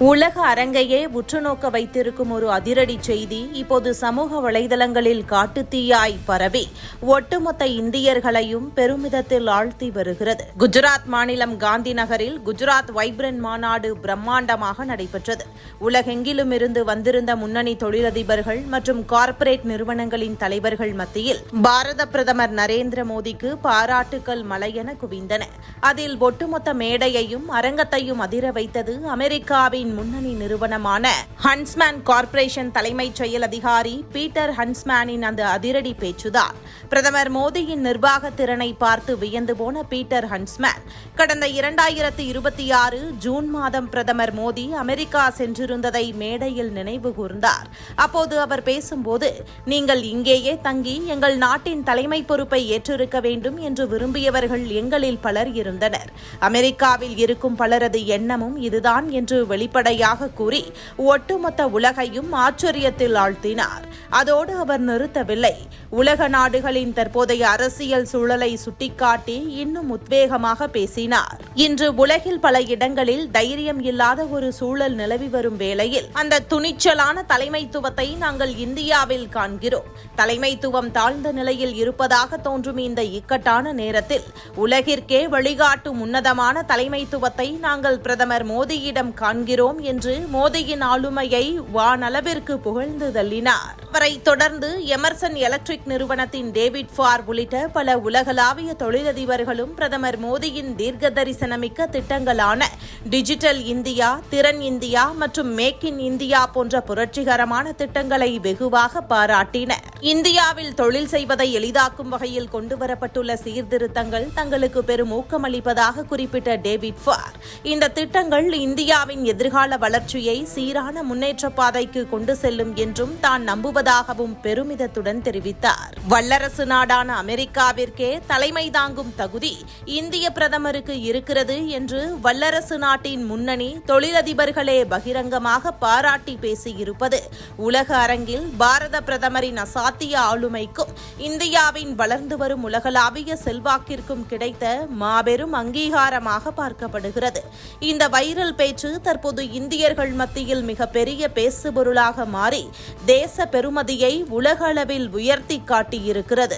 உலக அரங்கையே உற்றுநோக்க வைத்திருக்கும் ஒரு அதிரடி செய்தி இப்போது சமூக வலைதளங்களில் காட்டுத்தீயாய் பரவி ஒட்டுமொத்த இந்தியர்களையும் பெருமிதத்தில் ஆழ்த்தி வருகிறது. குஜராத் மாநிலம் காந்தி நகரில் குஜராத் வைப்ரண்ட் மாநாடு பிரம்மாண்டமாக நடைபெற்றது. உலகெங்கிலும் இருந்து வந்திருந்த முன்னணி தொழிலதிபர்கள் மற்றும் கார்ப்பரேட் நிறுவனங்களின் தலைவர்கள் மத்தியில் பாரத பிரதமர் நரேந்திர மோடிக்கு பாராட்டுக்கள் மலையென குவிந்தன. அதில் ஒட்டுமொத்த மேடையையும் அரங்கத்தையும் அதிர வைத்தது அமெரிக்காவின் முன்னணி நிறுவனமான ஹன்ஸ்மேன் கார்ப்பரேஷன் தலைமைச் செயல் அதிகாரி பீட்டர் ஹன்ஸ்மேனின் அந்த அதிரடி பேச்சுதான். பிரதமர் மோடியின் நிர்வாக திறனை பார்த்து வியந்து போன பீட்டர் ஹன்ஸ்மேன் கடந்த 2026 ஜூன் மாதம் பிரதமர் மோடி அமெரிக்கா சென்றிருந்ததை மேடையில் நினைவு கூர்ந்தார். அப்போது அவர் பேசும்போது, நீங்கள் இங்கேயே தங்கி எங்கள் நாட்டின் தலைமை பொறுப்பை ஏற்றிருக்க வேண்டும் என்று விரும்பியவர்கள் எங்களில் பலர் இருந்தனர். அமெரிக்காவில் இருக்கும் பலரது எண்ணமும் இதுதான் என்று வெளிப்படையாக கூறி ஒட்டுமொத்த உலகையும் ஆச்சரியத்தில் ஆழ்த்தினார். அதோடு அவர் நிறுத்தவில்லை. உலக நாடுகளின் தற்போதைய அரசியல் சூழலை சுட்டிக்காட்டி இன்னும் உத்வேகமாக பேசினார். இன்று உலகில் பல இடங்களில் தைரியம் இல்லாத ஒரு சூழல் நிலவி வரும் வேளையில் அந்த துணிச்சலான தலைமைத்துவத்தை நாங்கள் இந்தியாவில் காண்கிறோம். தலைமைத்துவம் தாழ்ந்த நிலையில் இருப்பதாக தோன்றும் இந்த இக்கட்டான நேரத்தில் உலகிற்கே வழிகாட்டும் உன்னதமான தலைமைத்துவத்தை நாங்கள் பிரதமர் மோடியிடம் காண்கிறோம் என்று மோடியின் ஆளுமையை வானளவிற்கு புகழ்ந்து தள்ளினார். அவரை தொடர்ந்து எமர்சன் எலக்ட்ரிக் நிறுவனத்தின் டேவிட் ஃபார் உள்ளிட்ட பல உலகளாவிய தொழிலதிபர்களும் பிரதமர் மோடியின் தீர்க்க தரிசனமிக்க திட்டங்களான டிஜிட்டல் இந்தியா, திறன் இந்தியா மற்றும் மேக் இன் இந்தியா போன்ற புரட்சிகரமான திட்டங்களை வெகுவாக பாராட்டினர். இந்தியாவில் தொழில் செய்வதை எளிதாக்கும் வகையில் கொண்டுவரப்பட்டுள்ள சீர்திருத்தங்கள் தங்களுக்கு பெரும் ஊக்கமளிப்பதாக குறிப்பிட்ட டேவிட் ஃபார், இந்த திட்டங்கள் இந்தியாவின் எதிர்கால வளர்ச்சியை சீரான முன்னேற்ற பாதைக்கு கொண்டு செல்லும் என்றும் தான் நம்புவதாகவும் பெருமிதத்துடன் தெரிவித்தார். வல்லரசு நாடான அமெரிக்காவிற்கே தலைமை தாங்கும் தகுதி இந்திய பிரதமருக்கு இருக்கிறது என்று வல்லரசு நாட்டின் முன்னணி தொழிலதிபர்களே பகிரங்கமாக பாராட்டி பேசியிருப்பது உலக அரங்கில் பாரத பிரதமரின் அசாத்திய ஆளுமைக்கும் இந்தியாவின் வளர்ந்து வரும் உலகளாவிய செல்வாக்கிற்கும் கிடைத்த மாபெரும் அங்கீகாரமாக பார்க்கப்படுகிறது. இந்த வைரல் பேச்சு தற்போது இந்தியர்கள் மத்தியில் மிகப்பெரிய பேசுபொருளாக மாறி தேச பெருமதியை உலக அளவில் உயர்த்தி காட்டியிருக்கிறது.